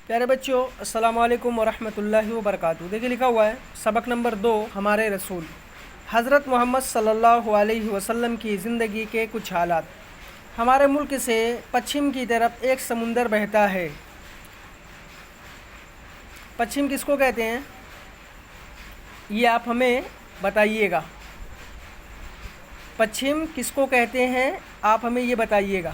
پیارے بچوں، السلام علیکم ورحمۃ اللہ وبرکاتہ۔ دیکھیے لکھا ہوا ہے سبق نمبر 2، ہمارے رسول حضرت محمد صلی اللہ علیہ وسلم کی زندگی کے کچھ حالات۔ ہمارے ملک سے پچھم کی طرف ایک سمندر بہتا ہے۔ پچھم کس کو کہتے ہیں یہ آپ ہمیں بتائیے گا۔ پچھم کس کو کہتے ہیں آپ ہمیں یہ بتائیے گا۔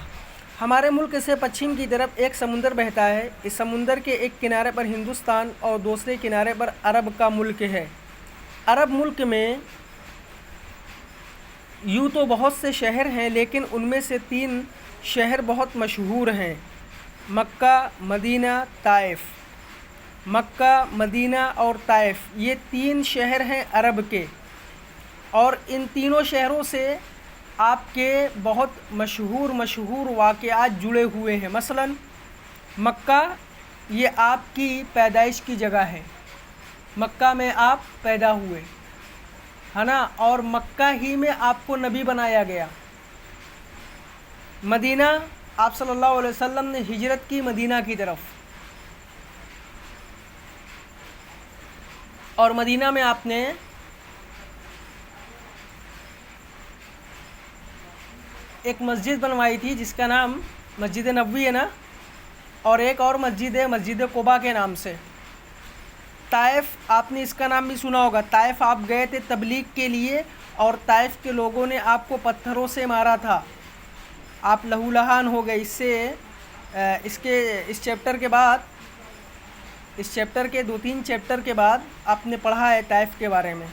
ہمارے ملک سے پچھم کی طرف ایک سمندر بہتا ہے۔ اس سمندر کے ایک کنارے پر ہندوستان اور دوسرے کنارے پر عرب کا ملک ہے۔ عرب ملک میں یوں تو بہت سے شہر ہیں، لیکن ان میں سے 3 شہر بہت مشہور ہیں: مکہ، مدینہ، طائف۔ مکہ، مدینہ اور طائف یہ 3 شہر ہیں عرب کے، اور ان تینوں شہروں سے آپ کے بہت مشہور واقعات جڑے ہوئے ہیں۔ مثلا مکہ یہ آپ کی پیدائش کی جگہ ہے، مکہ میں آپ پیدا ہوئے ہے نا، اور مکہ ہی میں آپ کو نبی بنایا گیا۔ مدینہ، آپ صلی اللہ علیہ وسلم نے ہجرت کی مدینہ کی طرف، اور مدینہ میں آپ نے ایک مسجد بنوائی تھی جس کا نام مسجد نبوی ہے نا، اور ایک اور مسجد ہے مسجد قباء کے نام سے۔ طائف، آپ نے اس کا نام بھی سنا ہوگا۔ طائف آپ گئے تھے تبلیغ کے لیے، اور طائف کے لوگوں نے آپ کو پتھروں سے مارا تھا، آپ لہو لہان ہو گئے۔ اس چیپٹر کے بعد، اس چیپٹر کے 2-3 چیپٹر کے بعد آپ نے پڑھا ہے طائف کے بارے میں۔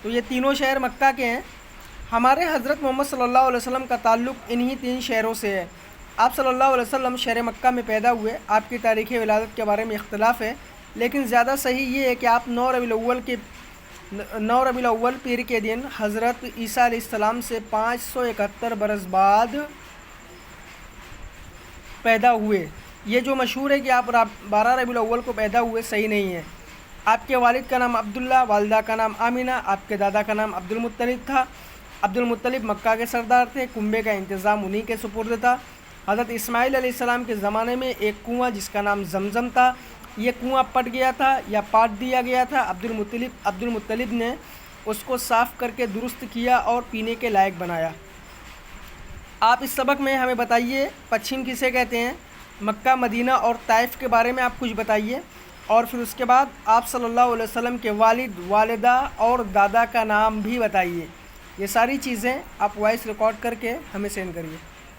تو یہ تینوں شہر مکہ کے ہیں۔ ہمارے حضرت محمد صلی اللہ علیہ وسلم کا تعلق انہی 3 شہروں سے ہے۔ آپ صلی اللہ علیہ وسلم شہر مکہ میں پیدا ہوئے۔ آپ کی تاریخ ولادت کے بارے میں اختلاف ہے، لیکن زیادہ صحیح یہ ہے کہ آپ 9 ربیع الاول پیر کے دن حضرت عیسیٰ علیہ السلام سے 571 برس بعد پیدا ہوئے۔ یہ جو مشہور ہے کہ آپ 12 ربیع الاول کو پیدا ہوئے، صحیح نہیں ہے۔ آپ کے والد کا نام عبداللہ، والدہ کا نام آمینہ، آپ کے دادا کا نام عبد المطلب تھا۔ عبد المطلب مکہ کے سردار تھے، کنبے کا انتظام انہی کے سپرد تھا۔ حضرت اسماعیل علیہ السلام کے زمانے میں ایک کنواں جس کا نام زمزم تھا، یہ کنواں پٹ گیا تھا یا پاٹ دیا گیا تھا۔ عبد المطلب نے اس کو صاف کر کے درست کیا اور پینے کے لائق بنایا۔ آپ اس سبق میں ہمیں بتائیے پچھم کسے کہتے ہیں، مکہ، مدینہ اور طائف کے بارے میں آپ کچھ بتائیے، اور پھر اس کے بعد آپ صلی اللہ علیہ وسلم کے والد، والدہ اور دادا کا نام بھی بتائیے۔ یہ ساری چیزیں آپ وائس ریکارڈ کر کے ہمیں سینڈ کریے۔